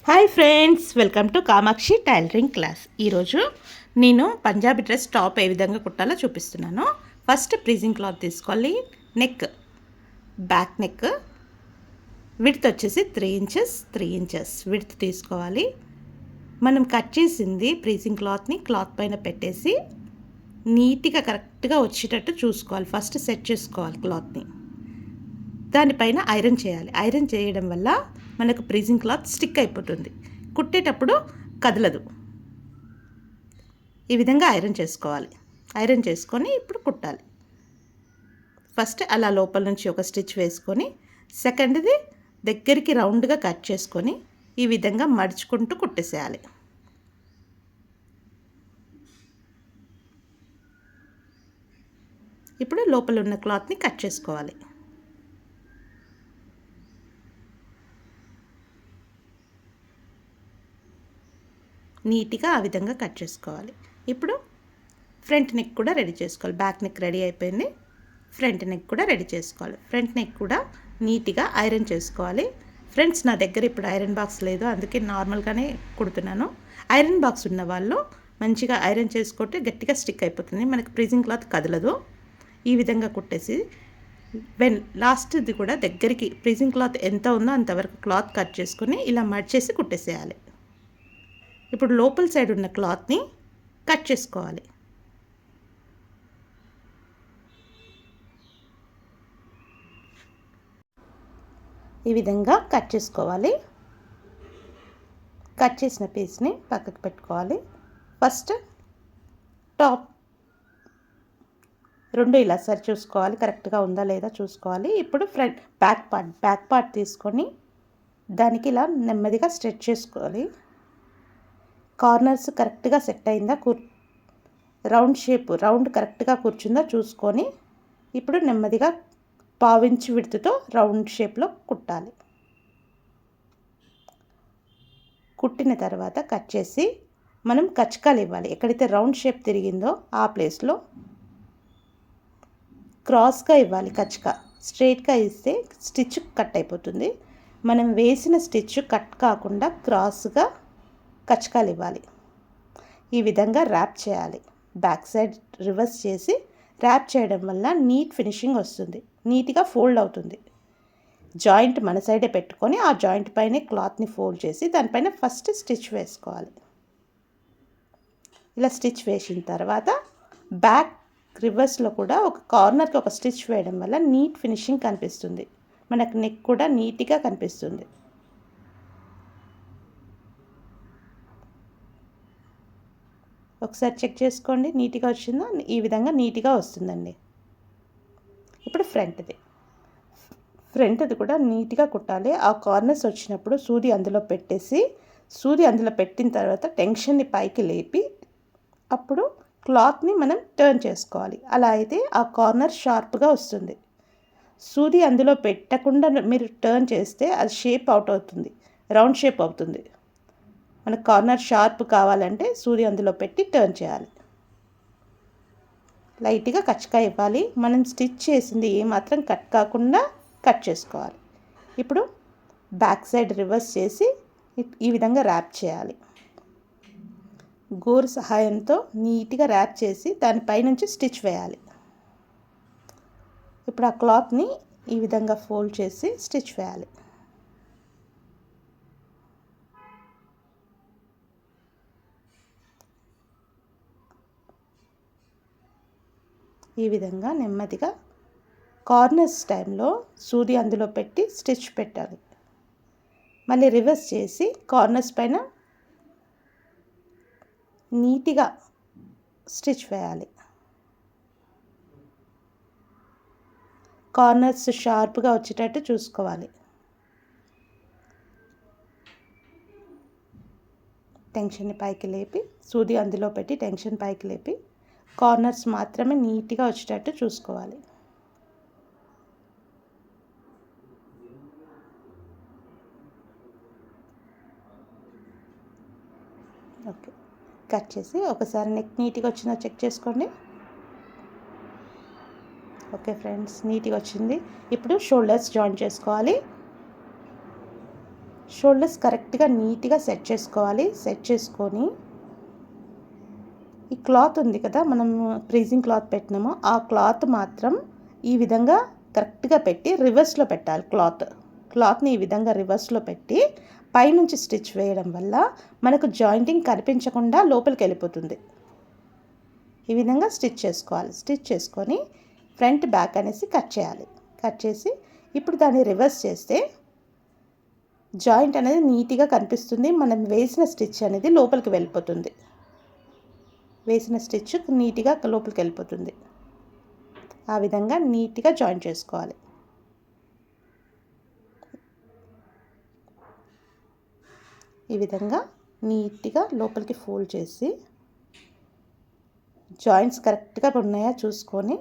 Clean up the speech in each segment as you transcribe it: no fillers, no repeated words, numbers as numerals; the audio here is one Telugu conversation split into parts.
Hi friends, welcome to Kamakshi tailoring class. ఈరోజు నేను పంజాబీ డ్రెస్ టాప్ ఏ విధంగా కుట్టాలో చూపిస్తున్నాను. ఫస్ట్ ప్రీజింగ్ క్లాత్ తీసుకోవాలి. నెక్, బ్యాక్ నెక్ విడ్త్ వచ్చేసి 3 ఇంచెస్ విడ్త్ తీసుకోవాలి. మనం కట్ చేసింది ప్రీజింగ్ క్లాత్ని క్లాత్ పైన పెట్టేసి నీట్గా కరెక్ట్గా వచ్చేటట్టు చూసుకోవాలి. ఫస్ట్ సెట్ చేసుకోవాలి క్లాత్ని. దానిపైన ఐరన్ చేయాలి. ఐరన్ చేయడం వల్ల మనకు ప్రీజింగ్ క్లాత్ స్టిక్ అయిపోతుంది, కుట్టేటప్పుడు కదలదు. ఈ విధంగా ఐరన్ చేసుకోవాలి. ఐరన్ చేసుకొని ఇప్పుడు కుట్టాలి. ఫస్ట్ అలా లోపల నుంచి ఒక స్టిచ్ వేసుకొని సెకండ్ది దగ్గరికి రౌండ్గా కట్ చేసుకొని ఈ విధంగా మడుచుకుంటూ కుట్టేసేయాలి. ఇప్పుడు లోపల ఉన్న క్లాత్ని కట్ చేసుకోవాలి. నీట్గా ఆ విధంగా కట్ చేసుకోవాలి. ఇప్పుడు ఫ్రంట్ నెక్ కూడా రెడీ చేసుకోవాలి. బ్యాక్ నెక్ రెడీ అయిపోయింది. ఫ్రంట్ నెక్ కూడా రెడీ చేసుకోవాలి. ఫ్రంట్ నెక్ కూడా నీట్గా ఐరన్ చేసుకోవాలి. ఫ్రెండ్స్, నా దగ్గర ఇప్పుడు ఐరన్ బాక్స్ లేదు, అందుకే నార్మల్గానే కుడుతున్నాను. ఐరన్ బాక్స్ ఉన్న వాళ్ళు మంచిగా ఐరన్ చేసుకుంటే గట్టిగా స్టిక్ అయిపోతుంది, మనకి ప్రీజింగ్ క్లాత్ కదలదు. ఈ విధంగా కుట్టేసి లాస్ట్ది కూడా దగ్గరికి ప్రీజింగ్ క్లాత్ ఎంత ఉందో అంతవరకు క్లాత్ కట్ చేసుకొని ఇలా మడిచేసి కుట్టేసేయాలి. ఇప్పుడు లోపల సైడ్ ఉన్న క్లాత్ని కట్ చేసుకోవాలి. ఈ విధంగా కట్ చేసుకోవాలి. కట్ చేసిన పీస్ని పక్కకు పెట్టుకోవాలి. ఫస్ట్ టాప్ రెండు ఇలా సరి చూసుకోవాలి, కరెక్ట్గా ఉందా లేదా చూసుకోవాలి. ఇప్పుడు ఫ్రంట్ బ్యాక్ పార్ట్ తీసుకొని దానికి ఇలా నెమ్మదిగా స్ట్రెచ్ చేసుకోవాలి. కార్నర్స్ కరెక్ట్గా సెట్ అయిందా, రౌండ్ కరెక్ట్గా కూర్చుందా చూసుకొని ఇప్పుడు నెమ్మదిగా 1/2 ఇంచ్ విడ్త్తో రౌండ్ షేప్లో కుట్టాలి. కుట్టిన తర్వాత కట్ చేసి మనం కచకాలు ఇవ్వాలి. ఎక్కడైతే రౌండ్ షేప్ తిరిగిందో ఆ ప్లేస్లో క్రాస్గా ఇవ్వాలి. కచక స్ట్రైట్గా ఇస్తే స్టిచ్ కట్ అయిపోతుంది. మనం వేసిన స్టిచ్ కట్ కాకుండా క్రాస్గా కచకాలు ఇవ్వాలి. ఈ విధంగా ర్యాప్ చేయాలి. బ్యాక్ సైడ్ రివర్స్ చేసి ర్యాప్ చేయడం వల్ల నీట్ ఫినిషింగ్ వస్తుంది, నీట్గా ఫోల్డ్ అవుతుంది. జాయింట్ మన సైడే పెట్టుకొని ఆ జాయింట్ పైనే క్లాత్ని ఫోల్డ్ చేసి దానిపైన ఫస్ట్ స్టిచ్ వేసుకోవాలి. ఇలా స్టిచ్ వేసిన తర్వాత బ్యాక్ రివర్స్లో కూడా ఒక కార్నర్కి ఒక స్టిచ్ వేయడం వల్ల నీట్ ఫినిషింగ్ కనిపిస్తుంది, మనకు నెక్ కూడా నీట్గా కనిపిస్తుంది. ఒకసారి చెక్ చేసుకోండి, నీట్గా వచ్చిందా? ఈ విధంగా నీట్గా వస్తుందండి. ఇప్పుడు ఫ్రంట్ది కూడా నీట్గా కుట్టాలి. ఆ కార్నర్స్ వచ్చినప్పుడు సూది అందులో పెట్టేసి సూది అందులో పెట్టిన తర్వాత టెన్షన్ని పైకి లేపి అప్పుడు క్లాత్ని మనం టర్న్ చేసుకోవాలి. అలా అయితే ఆ కార్నర్ షార్ప్గా వస్తుంది. సూది అందులో పెట్టకుండా మీరు టర్న్ చేస్తే అది షేప్ అవుట్ అవుతుంది, రౌండ్ షేప్ అవుతుంది. మనకు కార్నర్ షార్ప్ కావాలంటే సూది అందులో పెట్టి టర్న్ చేయాలి. లైట్గా కచకా ఇవ్వాలి. మనం స్టిచ్ చేసింది ఏమాత్రం కట్ కాకుండా కట్ చేసుకోవాలి. ఇప్పుడు బ్యాక్ సైడ్ రివర్స్ చేసి ఈ విధంగా ర్యాప్ చేయాలి. గోరు సహాయంతో నీట్గా ర్యాప్ చేసి దానిపైనుంచి స్టిచ్ వేయాలి. ఇప్పుడు ఆ క్లాత్ని ఈ విధంగా ఫోల్డ్ చేసి స్టిచ్ వేయాలి. ఈ విధంగా నెమ్మదిగా కార్నర్స్ టైంలో సూది అందులో పెట్టి స్టిచ్ పెట్టాలి. మళ్ళీ రివర్స్ చేసి కార్నర్స్ పైన నీట్గా స్టిచ్ వేయాలి. కార్నర్స్ షార్ప్గా వచ్చేటట్టు చూసుకోవాలి. టెన్షన్ని పైకి లేపి సూది అందులో పెట్టి టెన్షన్ పైకి లేపి కార్నర్స్ మాత్రమే నీట్గా వచ్చేటట్టు చూసుకోవాలి. ఓకే, కట్ చేసి ఒకసారి నెక్ నీట్గా వచ్చిందో చెక్ చేసుకోండి. ఓకే ఫ్రెండ్స్, నీట్గా వచ్చింది. ఇప్పుడు షోల్డర్స్ జాయిన్ చేసుకోవాలి. షోల్డర్స్ కరెక్ట్గా నీట్గా సెట్ చేసుకోవాలి. సెట్ చేసుకొని ఈ క్లాత్ ఉంది కదా, మనం ఫ్రీజింగ్ క్లాత్ పెట్టినామో ఆ క్లాత్ మాత్రం ఈ విధంగా కరెక్ట్గా పెట్టి రివర్స్లో పెట్టాలి. క్లాత్ని ఈ విధంగా రివర్స్లో పెట్టి పైనుంచి స్టిచ్ వేయడం వల్ల మనకు జాయింటింగ్ కనిపించకుండా లోపలికి వెళ్ళిపోతుంది. ఈ విధంగా స్టిచ్ చేసుకోవాలి. స్టిచ్ చేసుకొని ఫ్రంట్ బ్యాక్ అనేసి కట్ చేయాలి. కట్ చేసి ఇప్పుడు దాన్ని రివర్స్ చేస్తే జాయింట్ అనేది నీట్గా కనిపిస్తుంది. మనం వేసిన స్టిచ్ అనేది లోపలికి వెళ్ళిపోతుంది. వేసిన స్టిచ్ నీట్గా లోపలికి వెళ్ళిపోతుంది. ఆ విధంగా నీట్గా జాయిన్ చేసుకోవాలి. ఈ విధంగా నీట్గా లోపలికి ఫోల్డ్ చేసి జాయింట్స్ కరెక్ట్గా ఉన్నాయా చూసుకొని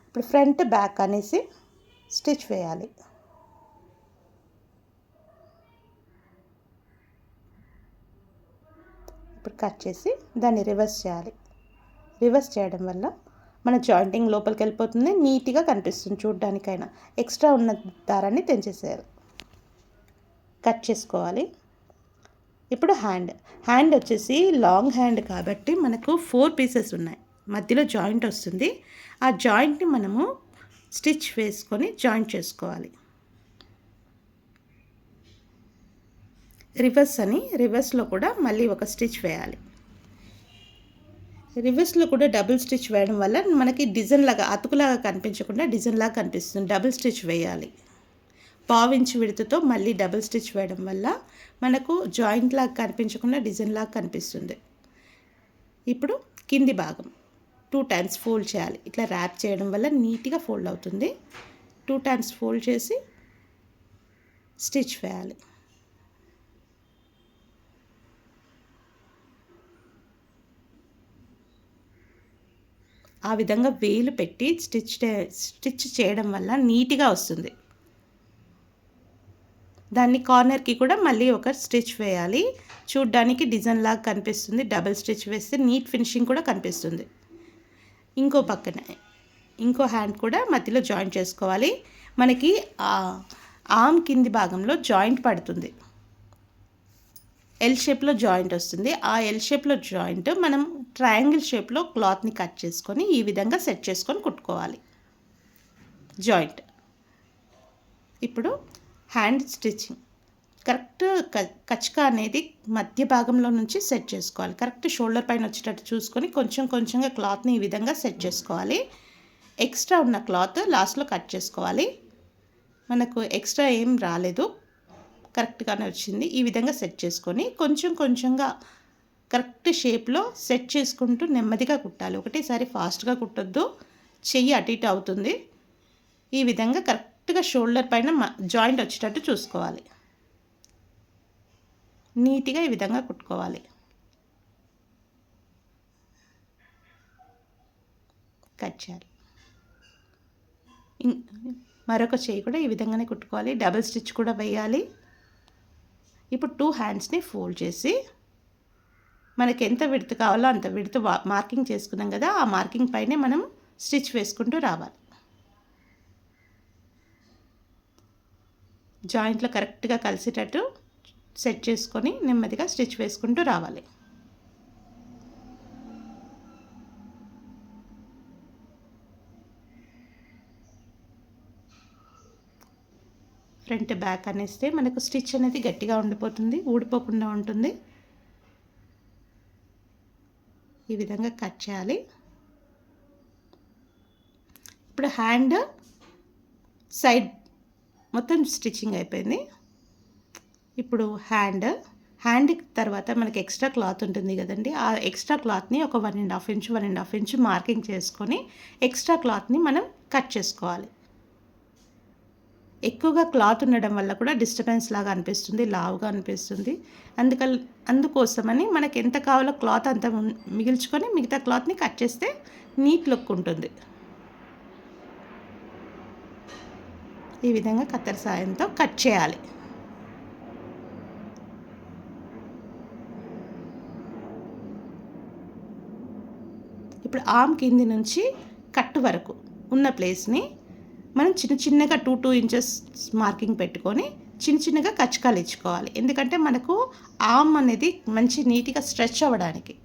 ఇప్పుడు ఫ్రంట్ బ్యాక్ అనేసి స్టిచ్ వేయాలి. ఇప్పుడు కట్ చేసి దాన్ని రివర్స్ చేయాలి. రివర్స్ చేయడం వల్ల మన జాయింటింగ్ లోపలికి వెళ్ళిపోతుంది. నీట్గా కనిపిస్తుంది చూడడానికైనా. ఎక్స్ట్రా ఉన్న దారాన్ని తెంచేసేయాలి. కట్ చేసుకోవాలి. ఇప్పుడు హ్యాండ్ వచ్చేసి లాంగ్ హ్యాండ్ కాబట్టి మనకు 4 పీసెస్ ఉన్నాయి. మధ్యలో జాయింట్ వస్తుంది. ఆ జాయింట్ని మనము స్టిచ్ వేసుకొని జాయింట్ చేసుకోవాలి. రివర్స్లో కూడా మళ్ళీ ఒక స్టిచ్ వేయాలి. రివర్స్లో కూడా డబుల్ స్టిచ్ వేయడం వల్ల మనకి డిజైన్ లాగా అతుకులాగా కనిపించకుండా డిజైన్ లాగా కనిపిస్తుంది. డబుల్ స్టిచ్ వేయాలి. 1/2 ఇంచ్ విడతతో మళ్ళీ డబుల్ స్టిచ్ వేయడం వల్ల మనకు జాయింట్ లాగా కనిపించకుండా డిజైన్ లాగా కనిపిస్తుంది. ఇప్పుడు కింది భాగం 2 టైమ్స్ ఫోల్డ్ చేయాలి. ఇట్లా ర్యాప్ చేయడం వల్ల నీట్గా ఫోల్డ్ అవుతుంది. 2 టైమ్స్ ఫోల్డ్ చేసి స్టిచ్ వేయాలి. ఆ విధంగా వేలు పెట్టి స్టిచ్ చేయడం వల్ల నీట్గా వస్తుంది. దాన్ని కార్నర్కి కూడా మళ్ళీ ఒక స్టిచ్ వేయాలి. చూడ్డానికి డిజైన్ లాగా కనిపిస్తుంది. డబుల్ స్టిచ్ వేస్తే నీట్ ఫినిషింగ్ కూడా కనిపిస్తుంది. ఇంకో పక్కన ఇంకో హ్యాండ్ కూడా మధ్యలో జాయింట్ చేసుకోవాలి. మనకి ఆర్మ్ కింది భాగంలో జాయింట్ పడుతుంది. ఎల్ షేప్లో జాయింట్ వస్తుంది. ఆ ఎల్ షేప్లో జాయింట్ మనం ట్రయాంగిల్ షేప్లో క్లాత్ని కట్ చేసుకొని ఈ విధంగా సెట్ చేసుకొని కుట్టుకోవాలి జాయింట్. ఇప్పుడు హ్యాండ్ స్టిచ్చింగ్ కరెక్ట్ కచ్కా అనేది మధ్య భాగంలో నుంచి సెట్ చేసుకోవాలి. కరెక్ట్ షోల్డర్ పైన వచ్చేటట్టు చూసుకొని కొంచెం కొంచెంగా క్లాత్ని ఈ విధంగా సెట్ చేసుకోవాలి. ఎక్స్ట్రా ఉన్న క్లాత్ లాస్ట్లో కట్ చేసుకోవాలి. మనకు ఎక్స్ట్రా ఏం రాలేదు, కరెక్ట్గానే వచ్చింది. ఈ విధంగా సెట్ చేసుకొని కొంచెం కొంచెంగా కరెక్ట్ షేప్లో సెట్ చేసుకుంటూ నెమ్మదిగా కుట్టాలి. ఒకటేసారి ఫాస్ట్గా కుట్టొద్దు, చెయ్యి అటు ఇటు అవుతుంది. ఈ విధంగా కరెక్ట్గా షోల్డర్ పైన జాయింట్ వచ్చేటట్టు చూసుకోవాలి. నీట్గా ఈ విధంగా కుట్టుకోవాలి. కట్ చేయాలి. మరొక చెయ్యి కూడా ఈ విధంగానే కుట్టుకోవాలి. డబుల్ స్టిచ్ కూడా వేయాలి. ఇప్పుడు 2 హ్యాండ్స్ని ఫోల్డ్ చేసి మనకి ఎంత విడత కావాలో అంత విడత మార్కింగ్ చేసుకున్నాం కదా, ఆ మార్కింగ్ పైనే మనం స్టిచ్ వేసుకుంటూ రావాలి. జాయింట్లో కరెక్ట్గా కలిసేటట్టు సెట్ చేసుకొని నెమ్మదిగా స్టిచ్ వేసుకుంటూ రావాలి. ఫ్రంట్ బ్యాక్ అనేస్తే మనకు స్టిచ్ అనేది గట్టిగా ఉండిపోతుంది, ఊడిపోకుండా ఉంటుంది. ఈ విధంగా కట్ చేయాలి. ఇప్పుడు హ్యాండ్ సైడ్ మొత్తం స్టిచ్చింగ్ అయిపోయింది. ఇప్పుడు హ్యాండ్ తర్వాత మనకి ఎక్స్ట్రా క్లాత్ ఉంటుంది కదండి, ఆ ఎక్స్ట్రా క్లాత్ని ఒక 1.5 ఇంచ్ మార్కింగ్ చేసుకొని ఎక్స్ట్రా క్లాత్ని మనం కట్ చేసుకోవాలి. ఎక్కువగా క్లాత్ ఉండడం వల్ల కూడా డిస్టర్బెన్స్ లాగా అనిపిస్తుంది, లావుగా అనిపిస్తుంది. అందుకోసమని మనకి ఎంత కావాలో క్లాత్ అంత మిగిల్చుకొని మిగతా క్లాత్ని కట్ చేస్తే నీట్ లుక్ ఉంటుంది. ఈ విధంగా కత్తెర సాయంతో కట్ చేయాలి. ఇప్పుడు ఆర్మ్ కింది నుంచి కట్ వరకు ఉన్న ప్లేస్ని మనం చిన్నగా 2 ఇంచెస్ మార్కింగ్ పెట్టుకొని చిన్న చిన్నగా కచ్చకాలు ఇచ్చుకోవాలి. ఎందుకంటే మనకు ఆర్మ్ అనేది మంచి నీట్గా స్ట్రెచ్ అవ్వడానికి.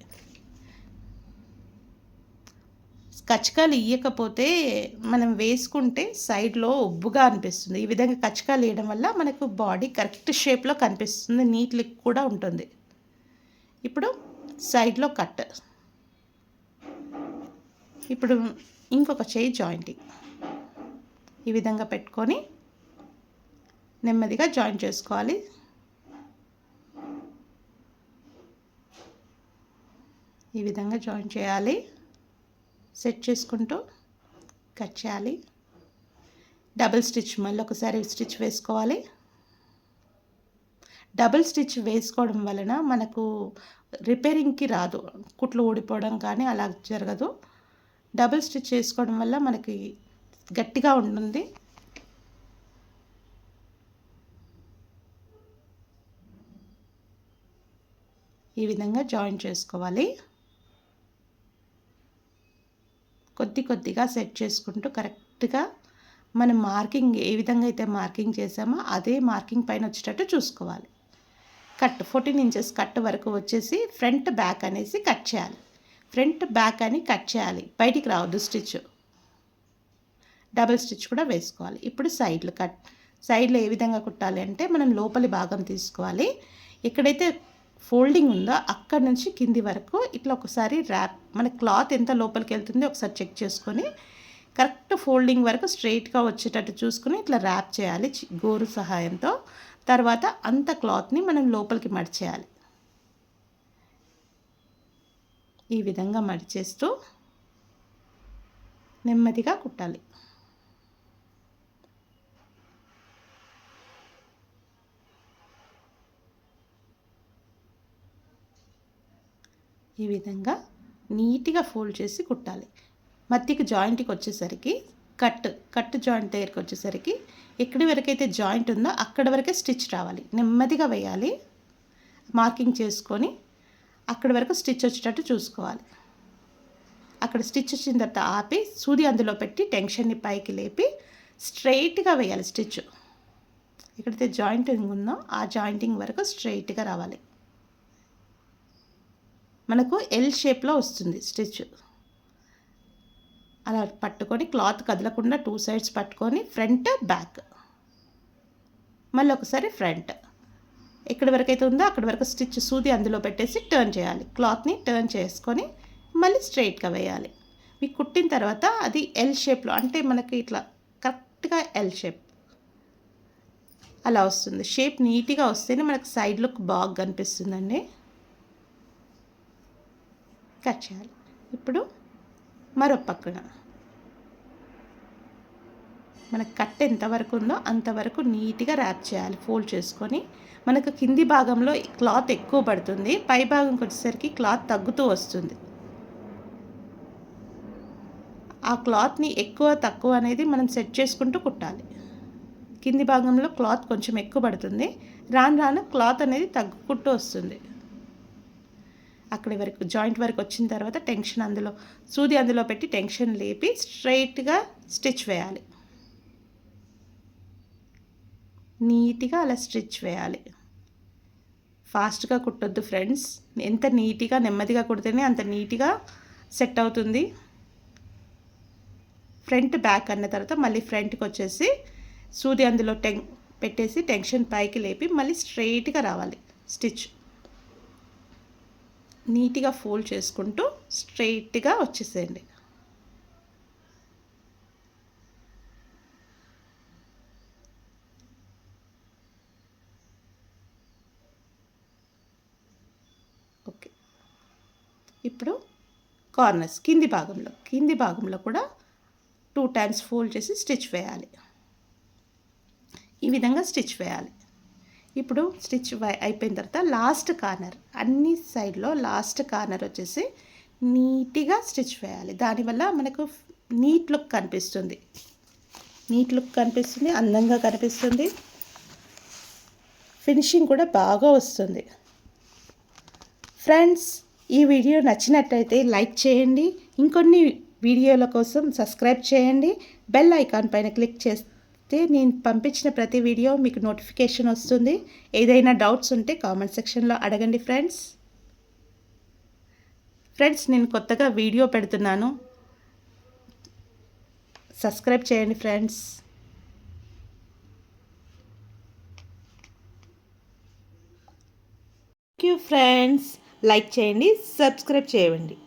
కచ్చకాలు ఇయ్యకపోతే మనం వేసుకుంటే సైడ్లో ఉబ్బుగా అనిపిస్తుంది. ఈ విధంగా కచ్చకాలు వేయడం వల్ల మనకు బాడీ కరెక్ట్ షేప్లో కనిపిస్తుంది, నీట్ లుక్ కూడా ఉంటుంది. ఇప్పుడు సైడ్లో కట్. ఇప్పుడు ఇంకొక చేయి జాయింటింగ్ ఈ విధంగా పెట్టుకొని నెమ్మదిగా జాయిన్ చేసుకోవాలి. ఈ విధంగా జాయిన్ చేయాలి. సెట్ చేసుకుంటూ కట్ చేయాలి. డబుల్ స్టిచ్ మళ్ళీ ఒకసారి స్టిచ్ వేసుకోవాలి. డబుల్ స్టిచ్ వేసుకోవడం వలన మనకు రిపేరింగ్కి రాదు, కుట్లు ఊడిపోవడం కానీ అలా జరగదు. డబుల్ స్టిచ్ వేసుకోవడం వల్ల మనకి గట్టిగా ఉంటుంది. ఈ విధంగా జాయిన్ చేసుకోవాలి. కొద్దిగా సెట్ చేసుకుంటూ కరెక్ట్గా మనం మార్కింగ్ ఏ విధంగా అయితే మార్కింగ్ చేసామో అదే మార్కింగ్ పైన వచ్చేటట్టు చూసుకోవాలి. కట్ 14 ఇంచెస్ కట్ వరకు వచ్చేసి ఫ్రంట్ బ్యాక్ అనేసి కట్ చేయాలి. ఫ్రంట్ బ్యాక్ అని కట్ చేయాలి, బయటికి రావద్దు స్టిచ్. డబుల్ స్టిచ్ కూడా వేసుకోవాలి. ఇప్పుడు సైడ్లు కట్. సైడ్లో ఏ విధంగా కుట్టాలి అంటే మనం లోపలి భాగం తీసుకోవాలి. ఎక్కడైతే ఫోల్డింగ్ ఉందో అక్కడ నుంచి కింది వరకు ఇట్లా ఒకసారి ర్యాప్, మన క్లాత్ ఎంత లోపలికి వెళ్తుందో ఒకసారి చెక్ చేసుకొని కరెక్ట్ ఫోల్డింగ్ వరకు స్ట్రైట్గా వచ్చేటట్టు చూసుకుని ఇట్లా ర్యాప్ చేయాలి గోరు సహాయంతో. తర్వాత అంత క్లాత్ని మనం లోపలికి మడిచేయాలి. ఈ విధంగా మడిచేస్తూ నెమ్మదిగా కుట్టాలి. ఈ విధంగా నీట్గా ఫోల్డ్ చేసి కుట్టాలి. మధ్యకి జాయింట్కి వచ్చేసరికి కట్ జాయింట్ దగ్గరికి వచ్చేసరికి ఎక్కడి వరకైతే జాయింట్ ఉందో అక్కడ వరకే స్టిచ్ రావాలి. నెమ్మదిగా వేయాలి. మార్కింగ్ చేసుకొని అక్కడి వరకు స్టిచ్ వచ్చేటట్టు చూసుకోవాలి. అక్కడ స్టిచ్ వచ్చిన తర్వాత ఆపి సూది అందులో పెట్టి టెన్షన్ని పైకి లేపి స్ట్రైట్గా వేయాలి స్టిచ్. ఎక్కడైతే జాయింటింగ్ ఉందో ఆ జాయింటింగ్ వరకు స్ట్రైట్గా రావాలి. మనకు ఎల్ షేప్లో వస్తుంది స్టిచ్. అలా పట్టుకొని క్లాత్ కదలకుండా 2 సైడ్స్ పట్టుకొని ఫ్రంట్ బ్యాక్, మళ్ళీ ఒకసారి ఫ్రంట్, ఎక్కడి వరకు అయితే ఉందో అక్కడి వరకు స్టిచ్ సూది అందులో పెట్టేసి టర్న్ చేయాలి. క్లాత్ని టర్న్ చేసుకొని మళ్ళీ స్ట్రైట్గా వేయాలి. మీకు కుట్టిన తర్వాత అది ఎల్ షేప్లో, అంటే మనకి ఇట్లా కరెక్ట్గా ఎల్ షేప్ అలా వస్తుంది. షేప్ నీట్గా వస్తేనే మనకు సైడ్ లుక్ బాగా కనిపిస్తుందండి. కట్ చేయాలి. ఇప్పుడు మరో పక్కన మనకు కట్ ఎంతవరకు ఉందో అంతవరకు నీట్గా ర్యాప్ చేయాలి ఫోల్డ్ చేసుకొని. మనకు కింది భాగంలో క్లాత్ ఎక్కువ పడుతుంది, పై భాగంకి వచ్చేసరికి క్లాత్ తగ్గుతూ వస్తుంది. ఆ క్లాత్ని ఎక్కువ తక్కువ అనేది మనం సెట్ చేసుకుంటూ కుట్టాలి. కింది భాగంలో క్లాత్ కొంచెం ఎక్కువ పడుతుంది, రాను క్లాత్ అనేది తగ్గుకుంటూ వస్తుంది. అక్కడి వరకు జాయింట్ వరకు వచ్చిన తర్వాత టెన్షన్ అందులో సూది అందులో పెట్టి టెన్షన్ లేపి స్ట్రైట్గా స్టిచ్ వేయాలి. నీట్గా అలా స్టిచ్ వేయాలి. ఫాస్ట్గా కుట్టొద్దు ఫ్రెండ్స్. ఎంత నీట్గా నెమ్మదిగా కుడితేనే అంత నీట్గా సెట్ అవుతుంది. ఫ్రంట్ బ్యాక్ అన్న తర్వాత మళ్ళీ ఫ్రంట్కి వచ్చేసి సూది అందులో పెట్టేసి టెన్షన్ పైకి లేపి మళ్ళీ స్ట్రైట్గా రావాలి స్టిచ్. నీట్గా ఫోల్డ్ చేసుకుంటూ స్ట్రైట్గా వచ్చేసేయండి. ఓకే. ఇప్పుడు కార్నర్స్ కింది భాగంలో కూడా 2 టైమ్స్ ఫోల్డ్ చేసి స్టిచ్ వేయాలి. ఈ విధంగా స్టిచ్ వేయాలి. ఇప్పుడు స్టిచ్ అయిపోయిన తర్వాత లాస్ట్ కార్నర్, అన్ని సైడ్లో లాస్ట్ కార్నర్ వచ్చేసి నీట్గా స్టిచ్ వేయాలి. దానివల్ల మనకు నీట్ లుక్ కనిపిస్తుంది, అందంగా కనిపిస్తుంది. ఫినిషింగ్ కూడా బాగా వస్తుంది. ఫ్రెండ్స్, ఈ వీడియో నచ్చినట్టయితే లైక్ చేయండి. ఇంకొన్ని వీడియోల కోసం సబ్స్క్రైబ్ చేయండి. బెల్ ఐకాన్ పైన క్లిక్ నేను పంపించిన ప్రతి వీడియో మీకు నోటిఫికేషన్ వస్తుంది. ఏదైనా డౌట్స్ ఉంటే కామెంట్ సెక్షన్లో అడగండి ఫ్రెండ్స్. నేను కొత్తగా వీడియో పెడుతున్నాను, సబ్స్క్రైబ్ చేయండి friends. Thank you friends. Like చేయండి, సబ్స్క్రైబ్ చేయండి.